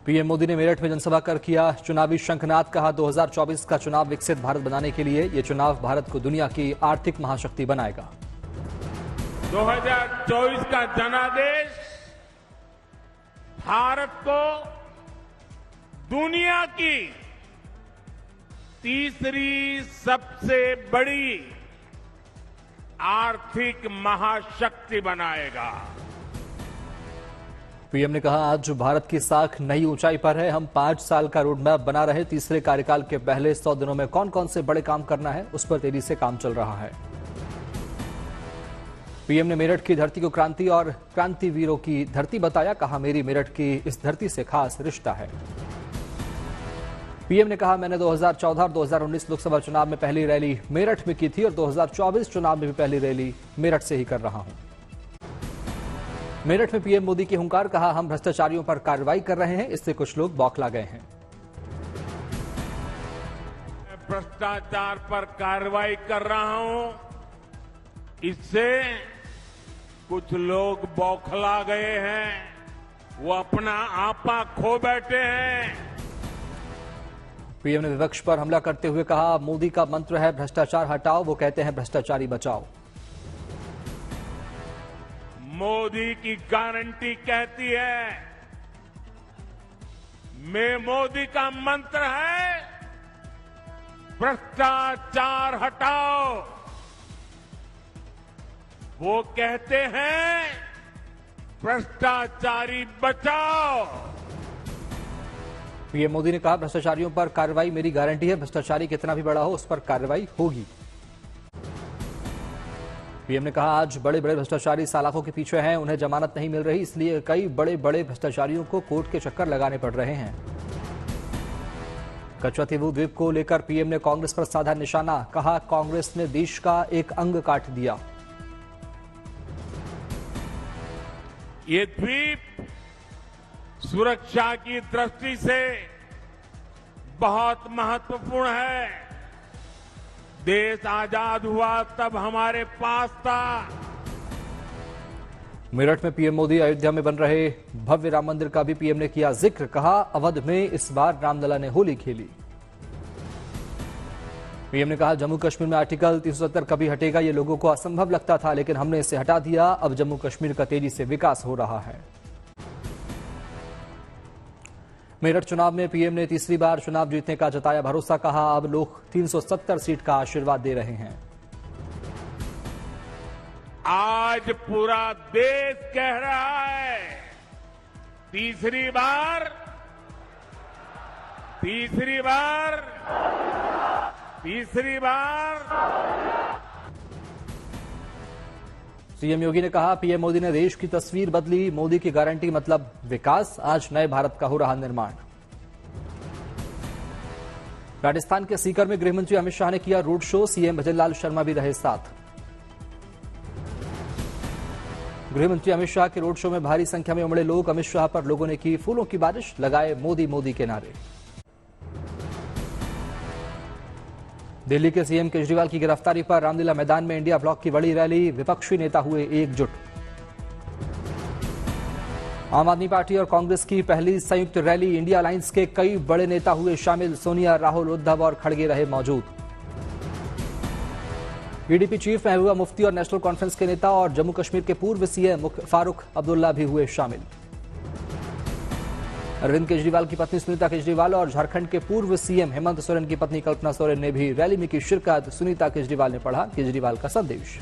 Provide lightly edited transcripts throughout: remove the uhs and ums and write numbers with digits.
PM Modi ने मेरठ में जनसभा कर किया चुनावी शंखनाद। कहा 2024 का चुनाव विकसित भारत बनाने के लिए ये चुनाव भारत को दुनिया की आर्थिक महाशक्ति बनाएगा। 2024 का जनादेश भारत को दुनिया की तीसरी सबसे बड़ी आर्थिक महाशक्ति बनाएगा। पीएम ने कहा आज भारत की साख नई ऊंचाई पर है। हम 5 साल का रोड मैप बना रहे। तीसरे कार्यकाल के पहले 100 दिनों में कौन कौन से बड़े काम करना है उस पर तेजी से काम चल रहा है। पीएम ने मेरठ की धरती को क्रांति और क्रांतिवीरों की धरती बताया। कहा मेरी मेरठ की इस धरती से खास रिश्ता है। पीएम ने कहा मैंने 2014 और 2019 लोकसभा चुनाव में पहली रैली मेरठ में की थी और 2024 चुनाव में भी पहली रैली मेरठ से ही कर रहा हूं। मेरठ में पीएम मोदी की हुंकार। कहा हम भ्रष्टाचारियों पर कार्रवाई कर रहे हैं, इससे कुछ लोग बौखला गए हैं। भ्रष्टाचार पर कार्रवाई कर रहा हूं, इससे कुछ लोग बौखला गए हैं, वो अपना आपा खो बैठे हैं। पीएम ने विपक्ष पर हमला करते हुए कहा मोदी का मंत्र है भ्रष्टाचार हटाओ, वो कहते हैं भ्रष्टाचारी बचाओ। मोदी की गारंटी कहती है, मोदी का मंत्र है भ्रष्टाचार हटाओ, वो कहते हैं भ्रष्टाचारी बचाओ। पीएम मोदी ने कहा भ्रष्टाचारियों पर कार्रवाई मेरी गारंटी है, भ्रष्टाचारी कितना भी बड़ा हो उस पर कार्रवाई होगी। पीएम ने कहा आज बड़े बड़े भ्रष्टाचारी सलाखों के पीछे हैं, उन्हें जमानत नहीं मिल रही, इसलिए कई बड़े बड़े भ्रष्टाचारियों को कोर्ट के चक्कर लगाने पड़ रहे हैं। कच्चीबू द्वीप को लेकर पीएम ने कांग्रेस पर साधा निशाना। कहा कांग्रेस ने देश का एक अंग काट दिया। ये द्वीप सुरक्षा की दृष्टि से बहुत महत्वपूर्ण है। देश आजाद हुआ तब हमारे पास था। मेरठ में पीएम मोदी अयोध्या में बन रहे भव्य राम मंदिर का भी पीएम ने किया जिक्र। कहा अवध में इस बार रामलला ने होली खेली। पीएम ने कहा जम्मू कश्मीर में आर्टिकल 370 कभी हटेगा, ये लोगों को असंभव लगता था लेकिन हमने इसे हटा दिया। अब जम्मू कश्मीर का तेजी से विकास हो रहा है। मेरठ चुनाव में पीएम ने तीसरी बार चुनाव जीतने का जताया भरोसा। कहा अब लोग 370 सीट का आशीर्वाद दे रहे हैं। आज पूरा देश कह रहा है तीसरी बार सीएम योगी ने कहा पीएम मोदी ने देश की तस्वीर बदली, मोदी की गारंटी मतलब विकास। आज नए भारत का हो रहा निर्माण। राजस्थान के सीकर में गृहमंत्री अमित शाह ने किया road show. CM Bhajanlal Sharma भी रहे साथ। गृहमंत्री अमित शाह के रोड शो में भारी संख्या में उमड़े लोग। अमित शाह पर लोगों ने की फूलों की बारिश, लगाए मोदी मोदी के नारे। दिल्ली के सीएम केजरीवाल की गिरफ्तारी पर रामलीला मैदान में इंडिया ब्लॉक की बड़ी रैली। विपक्षी नेता हुए एकजुट। आम आदमी पार्टी और कांग्रेस की पहली संयुक्त रैली। इंडिया अलायंस के कई बड़े नेता हुए शामिल। सोनिया, राहुल, उद्धव और खड़गे रहे मौजूद। पीडीपी चीफ महबूबा मुफ्ती और नेशनल कॉन्फ्रेंस के नेता और जम्मू कश्मीर के पूर्व सीएम फारूक अब्दुल्ला भी हुए शामिल। अरविंद केजरीवाल की पत्नी सुनीता केजरीवाल और झारखंड के पूर्व सीएम हेमंत सोरेन की पत्नी कल्पना सोरेन ने भी रैली में की शिरकत। सुनीता केजरीवाल ने पढ़ा केजरीवाल का संदेश।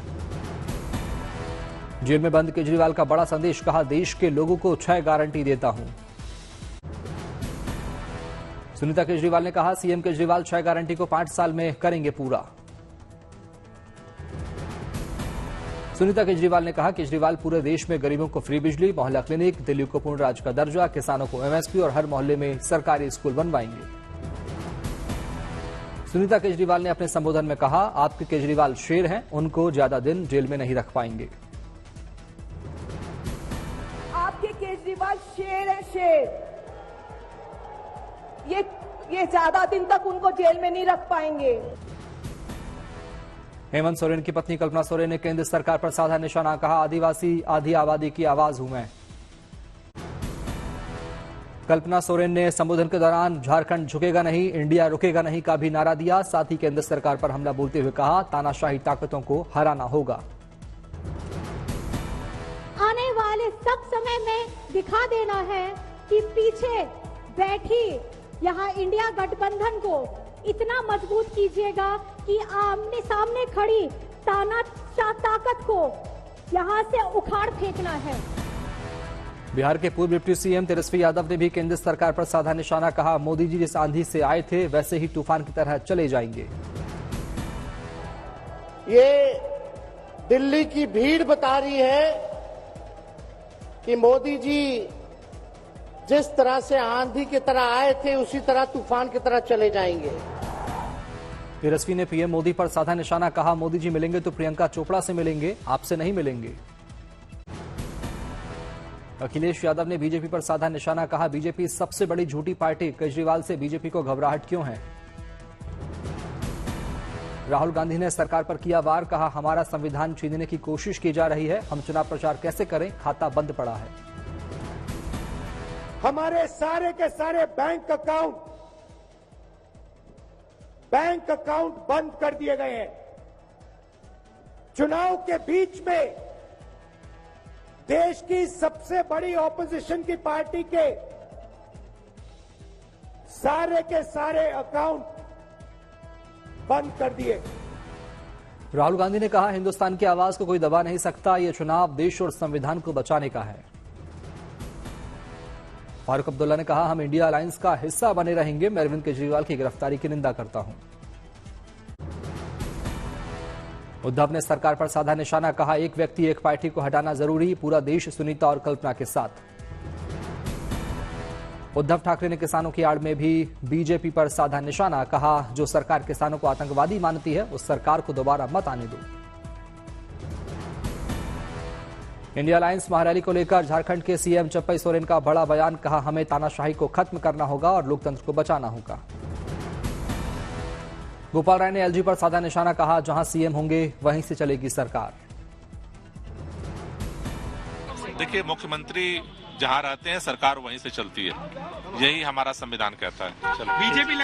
जेल में बंद केजरीवाल का बड़ा संदेश। कहा देश के लोगों को 6 गारंटी देता हूं। सुनीता केजरीवाल ने कहा सीएम केजरीवाल 6 गारंटी को 5 साल में करेंगे पूरा। सुनीता केजरीवाल ने कहा केजरीवाल पूरे देश में गरीबों को फ्री बिजली, मोहल्ला क्लिनिक, दिल्ली को पूर्ण राज्य का दर्जा, किसानों को एमएसपी और हर मोहल्ले में सरकारी स्कूल बनवाएंगे। सुनीता केजरीवाल ने अपने संबोधन में कहा आपके केजरीवाल शेर हैं, उनको ज्यादा दिन जेल में नहीं रख पाएंगे। आपके केजरीवाल शेर है, शेर। ये ज्यादा दिन तक उनको जेल में नहीं रख पाएंगे। हेमंत सोरेन की पत्नी कल्पना सोरेन ने केंद्र सरकार पर साधा निशाना। कहा आदिवासी आधी आबादी की आवाज हूं मैं। कल्पना सोरेन ने संबोधन के दौरान झारखंड झुकेगा नहीं, इंडिया रुकेगा नहीं का भी नारा दिया। साथ ही केंद्र सरकार पर हमला बोलते हुए कहा, तानाशाही ताकतों को हराना होगा। आने वाले सब समय में दिखा देना है कि पीछे बैठी यहाँ इंडिया गठबंधन को इतना मजबूत कीजिएगा कि आमने सामने खड़ी तानाशाह ताकत को यहाँ से उखाड़ फेंकना है। बिहार के पूर्व डिप्टी सीएम तेजस्वी यादव ने भी केंद्र सरकार पर साधा निशाना। कहा, मोदी जी जिस आंधी से आए थे वैसे ही तूफान की तरह चले जाएंगे। ये दिल्ली की भीड़ बता रही है कि मोदी जी जिस तरह से आंधी की तरह आए थे उसी तरह तूफान की तरह चले जाएंगे। तेजस्वी ने पीएम मोदी पर साधा निशाना। कहा, मोदी जी मिलेंगे तो प्रियंका चोपड़ा से मिलेंगे, आपसे नहीं मिलेंगे। अखिलेश यादव ने बीजेपी पर साधा निशाना। कहा, बीजेपी सबसे बड़ी झूठी पार्टी, केजरीवाल से बीजेपी को घबराहट क्यों है। राहुल गांधी ने सरकार पर किया वार। कहा, हमारा संविधान छीनने की कोशिश की जा रही है, हम चुनाव प्रचार कैसे करें, खाता बंद पड़ा है। हमारे सारे के सारे बैंक अकाउंट बंद कर दिए गए हैं। चुनाव के बीच में देश की सबसे बड़ी ऑपोजिशन की पार्टी के सारे अकाउंट बंद कर दिए। राहुल गांधी ने कहा, हिंदुस्तान की आवाज को कोई दबा नहीं सकता, यह चुनाव देश और संविधान को बचाने का है। फारूक अब्दुल्ला ने कहा, हम इंडिया अलायंस का हिस्सा बने रहेंगे। मैं अरविंद केजरीवाल की गिरफ्तारी की निंदा करता हूं। उद्धव ने सरकार पर साधा निशाना। कहा, एक व्यक्ति एक पार्टी को हटाना जरूरी, पूरा देश सुनीता और कल्पना के साथ। उद्धव ठाकरे ने किसानों की आड़ में भी बीजेपी पर साधा निशाना। कहा, जो सरकार किसानों को आतंकवादी मानती है उस सरकार को दोबारा मत आने दो। इंडिया अलायंस महारैली को लेकर झारखंड के सीएम चंपई सोरेन का बड़ा बयान। कहा, हमें तानाशाही को खत्म करना होगा और लोकतंत्र को बचाना होगा। गोपाल राय ने एलजी पर साधा निशाना। कहा, जहां सीएम होंगे वहीं से चलेगी सरकार। देखिए, मुख्यमंत्री जहां रहते हैं सरकार वहीं से चलती है, यही हमारा संविधान कहता है। चलो बीजेपी